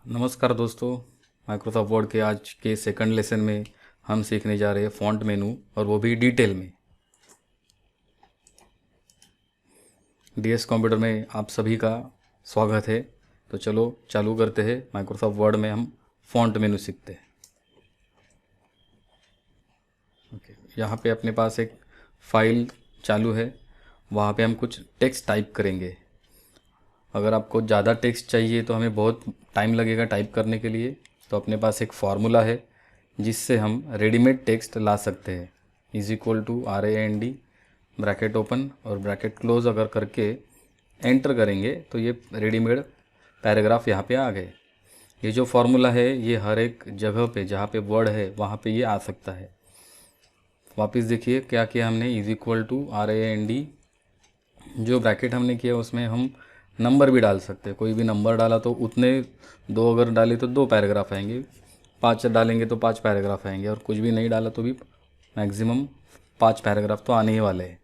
नमस्कार दोस्तों। Microsoft word के आज के सेकंड लेसन में हम सीखने जा रहे हैं फ़ॉन्ट मेनू, और वो भी डिटेल में। डीएस कंप्यूटर में आप सभी का स्वागत है। तो चलो चालू करते हैं। माइक्रोसॉफ्ट वर्ड में हम फ़ॉन्ट मेनू सीखते हैं। ओके, यहाँ पे अपने पास एक फ़ाइल चालू है, वहाँ पे हम कुछ टेक्स्ट टाइप करेंगे। अगर आपको ज़्यादा टेक्स्ट चाहिए तो हमें बहुत टाइम लगेगा टाइप करने के लिए, तो अपने पास एक फार्मूला है जिससे हम रेडीमेड टेक्स्ट ला सकते हैं। Is equal to RAND bracket open और ब्रैकेट क्लोज अगर करके एंटर करेंगे तो ये रेडीमेड पैराग्राफ यहाँ पे आ गए। ये जो फार्मूला है ये हर एक जगह पे जहाँ पे वर्ड है वहाँ पे ये आ सकता है। वापस देखिए क्या किया हमने, इज इक्वल टू RAND, जो ब्रैकेट हमने किया उसमें हम नंबर भी डाल सकते हैं। कोई भी नंबर डाला तो उतने, दो अगर डाले तो 2 पैराग्राफ आएंगे, 5 डालेंगे तो 5 पैराग्राफ आएंगे, और कुछ भी नहीं डाला तो भी मैक्सिमम 5 पैराग्राफ तो आने ही वाले हैं।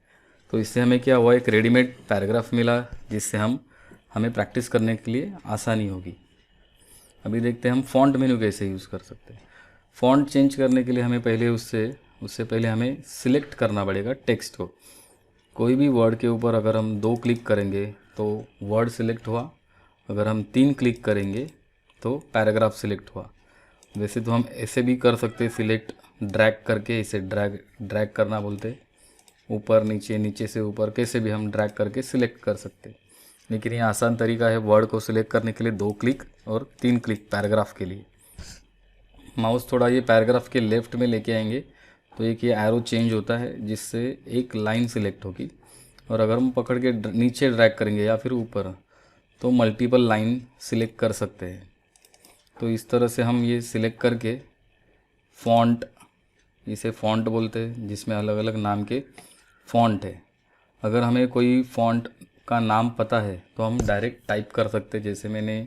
तो इससे हमें क्या हुआ, एक रेडीमेड पैराग्राफ मिला जिससे हमें प्रैक्टिस करने के लिए आसानी होगी। अभी देखते हैं हम फ़ॉन्ट मेनू कैसे यूज़ कर सकते हैं। फ़ॉन्ट चेंज करने के लिए हमें पहले उससे पहले हमें सिलेक्ट करना पड़ेगा टेक्स्ट को। कोई भी वर्ड के ऊपर अगर हम 2 क्लिक करेंगे तो वर्ड सिलेक्ट हुआ, अगर हम 3 क्लिक करेंगे तो पैराग्राफ सिलेक्ट हुआ। वैसे तो हम ऐसे भी कर सकते हैं, सिलेक्ट ड्रैग करके, इसे ड्रैग करना बोलते, ऊपर नीचे, नीचे से ऊपर, कैसे भी हम ड्रैग करके सिलेक्ट कर सकते हैं। लेकिन ये आसान तरीका है वर्ड को सिलेक्ट करने के लिए, 2 क्लिक और 3 क्लिक पैराग्राफ के लिए। माउस थोड़ा ये पैराग्राफ के लेफ़्ट में लेके आएंगे तो एक ये एरो चेंज होता है जिससे एक लाइन सिलेक्ट होगी, और अगर हम पकड़ के नीचे ड्रैग करेंगे या फिर ऊपर तो मल्टीपल लाइन सिलेक्ट कर सकते हैं। तो इस तरह से हम ये सिलेक्ट करके फ़ॉन्ट, इसे फ़ॉन्ट बोलते हैं जिसमें अलग अलग नाम के फ़ॉन्ट है। अगर हमें कोई फ़ॉन्ट का नाम पता है तो हम डायरेक्ट टाइप कर सकते हैं। जैसे मैंने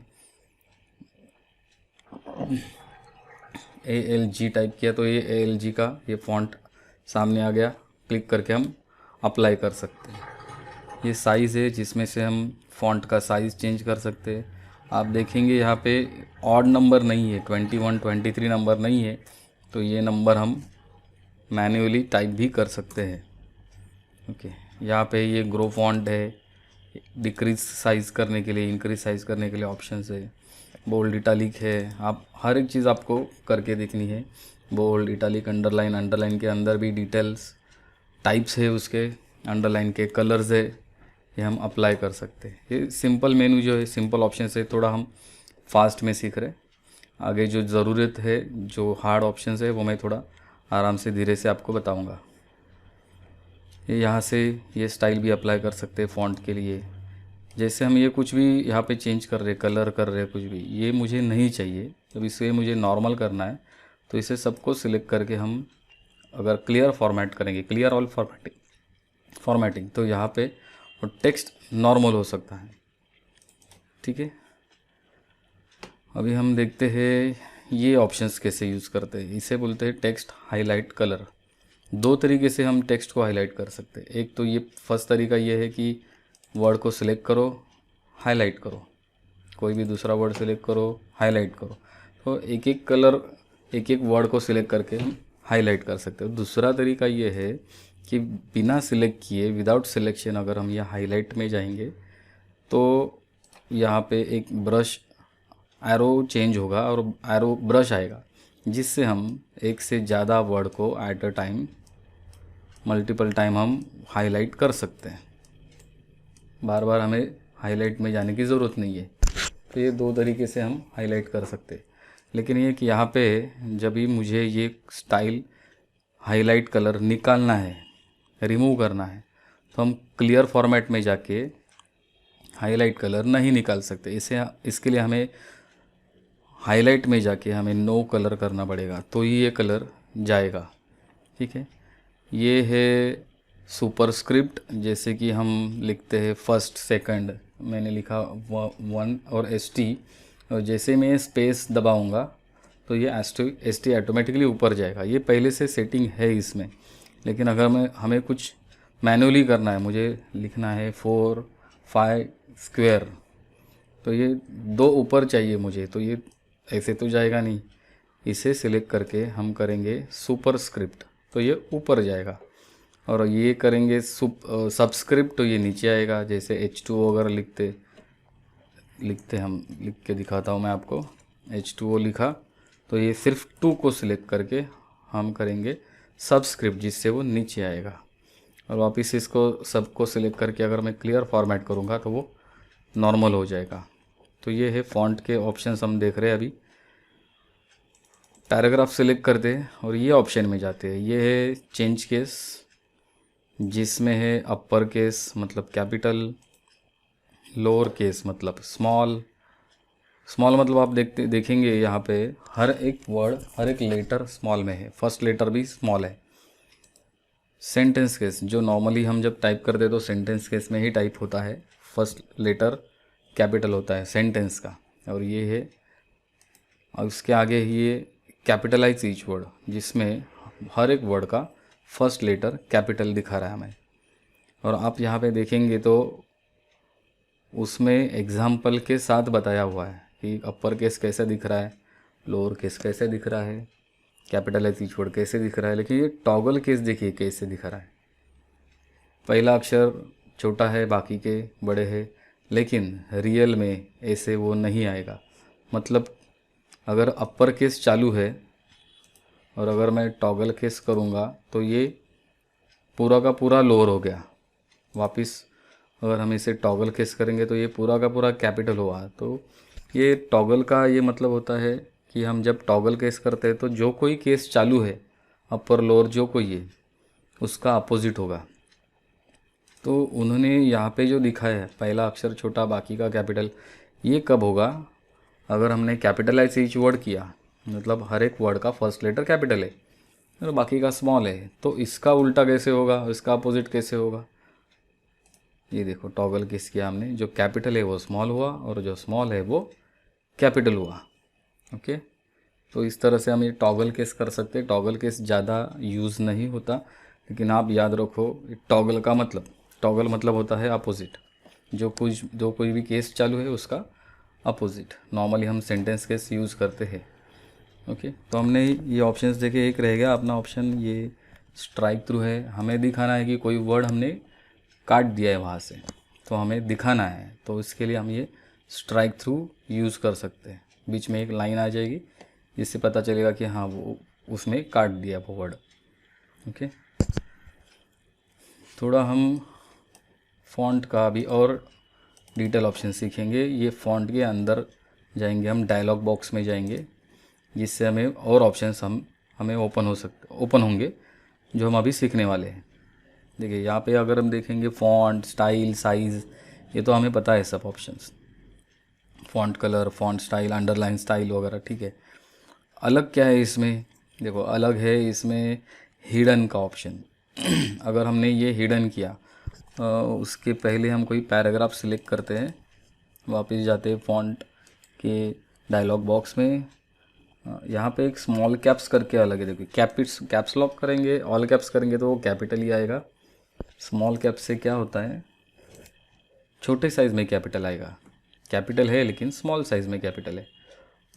ALG टाइप किया तो ये ALG का ये फ़ॉन्ट सामने आ गया। क्लिक करके हम अप्लाई कर सकते हैं। ये साइज़ है जिसमें से हम फ़ॉन्ट का साइज़ चेंज कर सकते हैं। आप देखेंगे यहाँ पे ऑड नंबर नहीं है, 21 23 नंबर नहीं है, तो ये नंबर हम मैन्युअली टाइप भी कर सकते हैं। ओके, यहाँ पे ये ग्रो फॉन्ट है, डिक्रीज साइज़ करने के लिए, इंक्रीज साइज़ करने के लिए ऑप्शंस है। बोल्ड इटालिक है, आप हर एक चीज़ आपको करके देखनी है। बोल्ड, इटालिक, अंडरलाइन, अंडरलाइन के अंदर भी डिटेल्स, टाइप्स है उसके, अंडरलाइन के कलर्स है, ये हम अप्लाई कर सकते हैं। ये सिंपल मेनू जो है, सिंपल ऑप्शन से थोड़ा हम फास्ट में सीख रहे। आगे जो ज़रूरत है, जो हार्ड ऑप्शन है, वो मैं थोड़ा आराम से धीरे से आपको बताऊंगा। ये यहाँ से ये स्टाइल भी अप्लाई कर सकते हैं फ़ॉन्ट के लिए। जैसे हम ये कुछ भी यहाँ पे चेंज कर रहे, कलर कर रहे, कुछ भी ये मुझे नहीं चाहिए, जब इसे मुझे नॉर्मल करना है तो इसे सबको सिलेक्ट करके हम अगर क्लियर फॉर्मेट करेंगे, क्लियर ऑल फॉर्मेटिंग, तो यहाँ पे टेक्स्ट नॉर्मल हो सकता है। ठीक है, अभी हम देखते हैं ये ऑप्शंस कैसे यूज़ करते हैं। इसे बोलते हैं टेक्स्ट हाईलाइट कलर। 2 तरीके से हम टेक्स्ट को हाईलाइट कर सकते हैं। एक तो ये फर्स्ट तरीका ये है कि वर्ड को सिलेक्ट करो, हाईलाइट करो, कोई भी दूसरा वर्ड सिलेक्ट करो, हाईलाइट करो, तो एक एक कलर, एक एक वर्ड को सिलेक्ट करके हम हाईलाइट कर सकते हो। दूसरा तरीका ये है कि बिना सिलेक्ट किए, विदाउट सिलेक्शन, अगर हम यहाँ हाईलाइट में जाएंगे तो यहाँ पे एक ब्रश एरो चेंज होगा और एरो ब्रश आएगा जिससे हम एक से ज़्यादा वर्ड को at a time, multiple time हम हाईलाइट कर सकते हैं। बार बार हमें हाईलाइट में जाने की ज़रूरत नहीं है। तो ये 2 तरीके से हम हाईलाइट कर सकते हैं। लेकिन ये कि यहाँ पे जब भी मुझे ये स्टाइल हाईलाइट कलर निकालना है, रिमूव करना है, तो हम क्लियर फॉर्मेट में जाके हाईलाइट कलर नहीं निकाल सकते। इसके लिए हमें हाईलाइट में जाके हमें नो कलर करना पड़ेगा, तो ये कलर जाएगा। ठीक है, ये है सुपरस्क्रिप्ट। जैसे कि हम लिखते हैं फर्स्ट, सेकंड, मैंने लिखा 1 और ST, और जैसे मैं स्पेस दबाऊंगा तो ये ST ऑटोमेटिकली ऊपर जाएगा। ये पहले से सेटिंग है इसमें। लेकिन अगर हमें कुछ मैनुअली करना है, मुझे लिखना है 4 5 स्क्वायर, तो ये 2 ऊपर चाहिए मुझे, तो ये ऐसे तो जाएगा नहीं। इसे सिलेक्ट करके हम करेंगे सुपरस्क्रिप्ट, तो ये ऊपर जाएगा। और ये करेंगे सबस्क्रिप्ट, तो ये नीचे आएगा। जैसे H2O अगर लिखते हम लिख के दिखाता हूँ मैं आपको। H2O लिखा तो ये सिर्फ 2 को सिलेक्ट करके हम करेंगे सबस्क्रिप्ट, जिससे वो नीचे आएगा। और वापस इसको सबको सिलेक्ट करके अगर मैं क्लियर फॉर्मेट करूँगा तो वो नॉर्मल हो जाएगा। तो ये है फ़ॉन्ट के ऑप्शंस हम देख रहे हैं अभी। पैराग्राफ सिलेक्ट करते हैं और ये ऑप्शन में जाते हैं। ये है चेंज केस, जिसमें है अपर केस मतलब कैपिटल, लोअर केस मतलब स्मॉल। स्मॉल मतलब आप देखेंगे यहाँ पे हर एक वर्ड, हर एक लेटर स्मॉल में है, फर्स्ट लेटर भी स्मॉल है। सेंटेंस केस, जो नॉर्मली हम जब टाइप करते हैं तो सेंटेंस केस में ही टाइप होता है, फर्स्ट लेटर कैपिटल होता है सेंटेंस का। और ये है, और उसके आगे ये कैपिटलाइज ईच वर्ड, जिसमें हर एक वर्ड का फर्स्ट लेटर कैपिटल दिखा रहा है हमें। और आप यहाँ पे देखेंगे तो उसमें एग्जाम्पल के साथ बताया हुआ है कि अपर केस कैसे दिख रहा है, लोअर केस कैसे दिख रहा है, कैपिटलाइज ईच वर्ड कैसे दिख रहा है। लेकिन ये टॉगल केस देखिए कैसे दिख रहा है। पहला अक्षर छोटा है, बाकी के बड़े हैं, लेकिन रियल में ऐसे वो नहीं आएगा। मतलब अगर अपर केस चालू है और अगर मैं टॉगल केस करूँगा तो ये पूरा का पूरा लोअर हो गया। वापस अगर हम इसे टॉगल केस करेंगे तो ये पूरा का पूरा कैपिटल हुआ। तो ये टॉगल का ये मतलब होता है कि हम जब टॉगल केस करते हैं तो जो कोई केस चालू है, अपर लोअर जो कोई है, उसका अपोजिट होगा। तो उन्होंने यहाँ पे जो दिखाया है, पहला अक्षर छोटा बाकी का कैपिटल, ये कब होगा? अगर हमने कैपिटलाइज ईच वर्ड किया, मतलब हर एक वर्ड का फर्स्ट लेटर कैपिटल है और बाकी का स्मॉल है, तो इसका उल्टा कैसे होगा, इसका अपोजिट कैसे होगा? ये देखो टॉगल केस किया हमने, जो कैपिटल है वो स्मॉल हुआ और जो स्मॉल है वो कैपिटल हुआ। ओके, तो इस तरह से हम ये टॉगल केस कर सकते हैं। टॉगल केस ज़्यादा यूज़ नहीं होता, लेकिन आप याद रखो टॉगल का मतलब, टॉगल मतलब होता है अपोजिट। जो कोई भी केस चालू है उसका अपोजिट। नॉर्मली हम सेंटेंस केस यूज़ करते हैं। ओके, तो हमने ये ऑप्शंस देखे, एक रह गया अपना ऑप्शन, ये स्ट्राइक थ्रू है। हमें दिखाना है कि कोई वर्ड हमने काट दिया है वहाँ से, तो हमें दिखाना है, तो इसके लिए हम ये स्ट्राइक थ्रू यूज़ कर सकते हैं। बीच में एक लाइन आ जाएगी जिससे पता चलेगा कि हाँ वो उसमें काट दिया वो वर्ड। ओके, थोड़ा हम फ़ॉन्ट का भी और डिटेल ऑप्शन सीखेंगे। ये फ़ॉन्ट के अंदर जाएंगे हम, डायलॉग बॉक्स में जाएंगे, जिससे हमें और ऑप्शंस हमें ओपन होंगे, जो हम अभी सीखने वाले हैं। देखिए यहाँ पे अगर हम देखेंगे फ़ॉन्ट, स्टाइल, साइज़, ये तो हमें पता है सब options. Font colour, font style, underline style वगैरह, ठीक है। अलग क्या है इसमें? देखो अलग है इसमें हिडन का ऑप्शन। अगर हमने ये हिडन किया, उसके पहले हम कोई पैराग्राफ सिलेक्ट करते हैं, वापस जाते हैं फ़ॉन्ट के डायलॉग बॉक्स में। यहाँ पे एक स्मॉल कैप्स करके अलग है, देखिए कैप्स लॉक करेंगे, ऑल कैप्स करेंगे तो वो कैपिटल ही आएगा। स्मॉल कैप से क्या होता है, छोटे साइज़ में कैपिटल आएगा। कैपिटल है लेकिन स्मॉल साइज़ में कैपिटल है।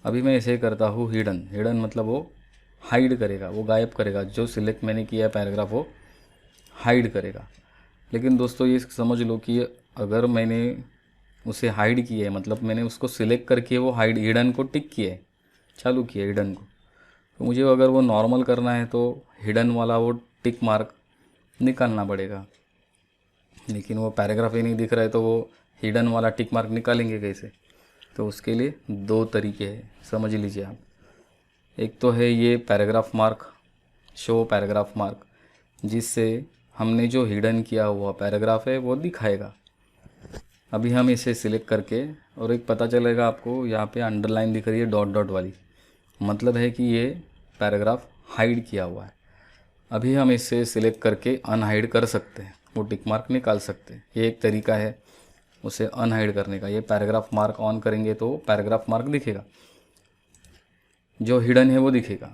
अभी मैं ऐसे करता हूँ हिडन। हिडन मतलब वो हाइड करेगा, वो गायब करेगा, जो सिलेक्ट मैंने किया है पैराग्राफ वो हाइड करेगा। लेकिन दोस्तों ये समझ लो कि अगर मैंने उसे हाइड किया है, मतलब मैंने उसको सिलेक्ट करके वो हिडन को टिक किया है, चालू किया हिडन को, तो मुझे अगर वो नॉर्मल करना है तो हिडन वाला वो टिक मार्क निकालना पड़ेगा। लेकिन वो पैराग्राफ ही नहीं दिख रहा है तो वो हिडन वाला टिक मार्क निकालेंगे कैसे? तो उसके लिए 2 तरीके हैं, समझ लीजिए आप। एक तो है ये paragraph mark, show paragraph mark, जिससे हमने जो हिडन किया हुआ पैराग्राफ है वो दिखाएगा। अभी हम इसे सिलेक्ट करके, और एक पता चलेगा आपको यहाँ पे अंडरलाइन दिख रही है डॉट डॉट वाली, मतलब है कि ये पैराग्राफ हाइड किया हुआ है। अभी हम इसे सिलेक्ट करके अनहाइड कर सकते हैं, वो टिक मार्क निकाल सकते हैं। ये एक तरीका है उसे अनहाइड करने का। ये पैराग्राफ मार्क ऑन करेंगे तो पैराग्राफ मार्क दिखेगा, जो हिडन है वो दिखेगा।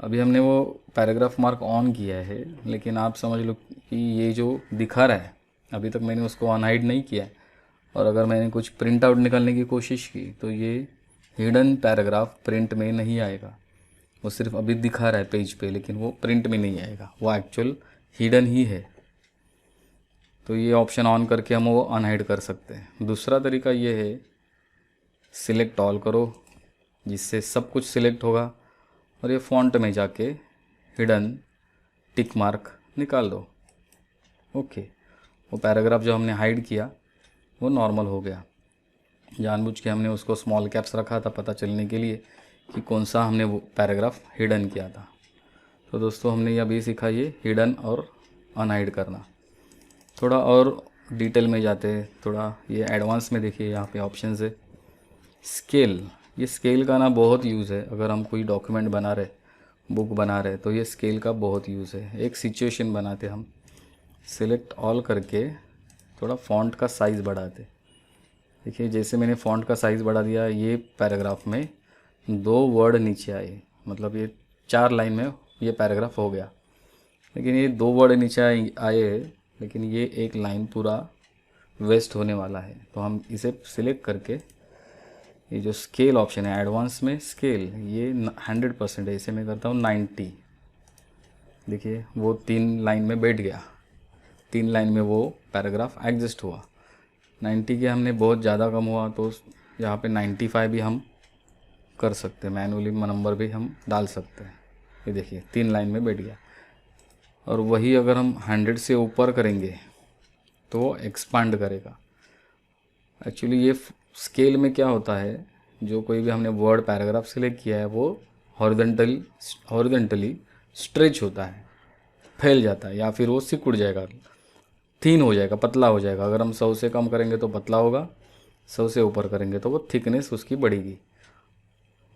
अभी हमने वो पैराग्राफ मार्क ऑन किया है, लेकिन आप समझ लो कि ये जो दिखा रहा है अभी तक मैंने उसको अनहाइड नहीं किया है। और अगर मैंने कुछ प्रिंट आउट निकालने की कोशिश की तो ये हिडन पैराग्राफ प्रिंट में नहीं आएगा, वो सिर्फ अभी दिखा रहा है पेज पे, लेकिन वो प्रिंट में नहीं आएगा, वो एक्चुअल हिडन ही है। तो ये ऑप्शन ऑन करके हम वो अनहाइड कर सकते हैं। दूसरा तरीका ये है, सिलेक्ट ऑल करो, जिससे सब कुछ सिलेक्ट होगा, और ये फॉन्ट में जाके हिडन टिक मार्क निकाल दो। ओके, वो पैराग्राफ जो हमने हाइड किया वो नॉर्मल हो गया। जानबूझ के हमने उसको स्मॉल कैप्स रखा था पता चलने के लिए कि कौन सा हमने वो पैराग्राफ हिडन किया था। तो दोस्तों हमने अभी सीखा ये हिडन और अनहाइड करना। थोड़ा और डिटेल में जाते हैं, थोड़ा ये एडवांस में देखिए, यहाँ पे ऑप्शन है स्केल। ये स्केल का ना बहुत यूज़ है, अगर हम कोई डॉक्यूमेंट बना रहे, बुक बना रहे, तो ये स्केल का बहुत यूज़ है। एक सिचुएशन बनाते हम, सिलेक्ट ऑल करके थोड़ा फ़ॉन्ट का साइज़ बढ़ाते। देखिए जैसे मैंने फ़ॉन्ट का साइज़ बढ़ा दिया, ये पैराग्राफ में 2 वर्ड नीचे आए, मतलब ये 4 लाइन में ये पैराग्राफ हो गया। लेकिन ये 2 वर्ड नीचे आए, लेकिन ये एक लाइन पूरा वेस्ट होने वाला है। तो हम इसे सिलेक्ट करके ये जो स्केल ऑप्शन है एडवांस में, स्केल ये 100% है, इसे मैं करता हूँ 90। देखिए वो 3 लाइन में बैठ गया, 3 लाइन में वो पैराग्राफ एडजस्ट हुआ। 90 के हमने बहुत ज़्यादा कम हुआ तो यहाँ पे 95 भी हम कर सकते हैं, मैनुअली नंबर भी हम डाल सकते हैं। ये देखिए 3 लाइन में बैठ गया। और वही अगर हम 100 से ऊपर करेंगे तो वो एक्सपांड करेगा। एक्चुअली ये स्केल में क्या होता है, जो कोई भी हमने वर्ड पैराग्राफ सेलेक्ट किया है वो हॉरिजॉन्टली स्ट्रेच होता है, फैल जाता है, या फिर वो सिकुड़ जाएगा, थिन हो जाएगा, पतला हो जाएगा। अगर हम 100 से कम करेंगे तो पतला होगा, 100 से ऊपर करेंगे तो वो थिकनेस उसकी बढ़ेगी।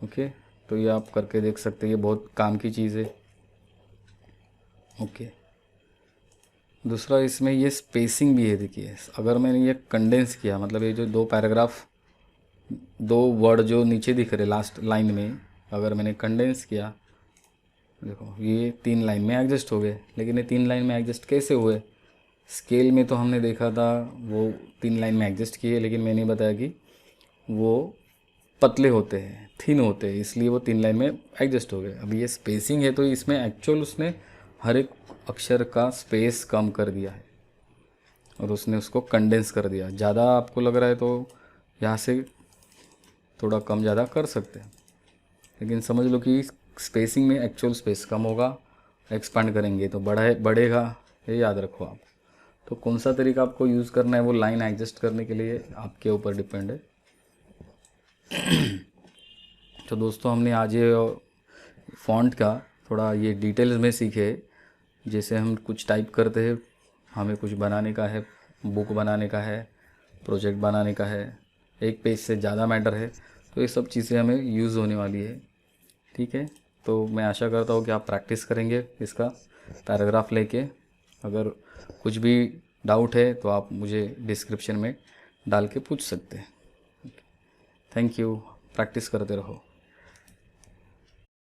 ओके, तो ये आप करके देख सकते हैं, ये बहुत काम की चीज़ है। ओके, दूसरा इसमें ये स्पेसिंग भी है। देखिए अगर मैंने ये कंडेंस किया, मतलब ये जो 2 पैराग्राफ, 2 वर्ड जो नीचे दिख रहे लास्ट लाइन में, अगर मैंने कंडेंस किया, देखो ये 3 लाइन में एडजस्ट हो गए। लेकिन ये 3 लाइन में एडजस्ट कैसे हुए? स्केल में तो हमने देखा था वो 3 लाइन में एडजस्ट किए, लेकिन मैंने बताया कि वो पतले होते हैं, थिन होते हैं, इसलिए वो 3 लाइन में एडजस्ट हो गए। अभी ये स्पेसिंग है तो इसमें एक्चुअल उसने हर एक अक्षर का स्पेस कम कर दिया है और उसने उसको कंडेंस कर दिया। ज़्यादा आपको लग रहा है तो यहाँ से थोड़ा कम ज़्यादा कर सकते हैं, लेकिन समझ लो कि स्पेसिंग में एक्चुअल स्पेस कम होगा, एक्सपांड करेंगे तो बढ़ेगा, ये याद रखो आप। तो कौन सा तरीका आपको यूज़ करना है वो लाइन एडजस्ट करने के लिए आपके ऊपर डिपेंड है। तो दोस्तों हमने आज ये फ़ॉन्ट का थोड़ा ये डिटेल्स में सीखे। जैसे हम कुछ टाइप करते हैं, हमें कुछ बनाने का है, बुक बनाने का है, प्रोजेक्ट बनाने का है, एक पेज से ज़्यादा मैटर है, तो ये सब चीज़ें हमें यूज़ होने वाली है। ठीक है, तो मैं आशा करता हूँ कि आप प्रैक्टिस करेंगे इसका पैराग्राफ लेके। अगर कुछ भी डाउट है तो आप मुझे डिस्क्रिप्शन में डाल के पूछ सकते हैं। थैंक यू, प्रैक्टिस करते रहो।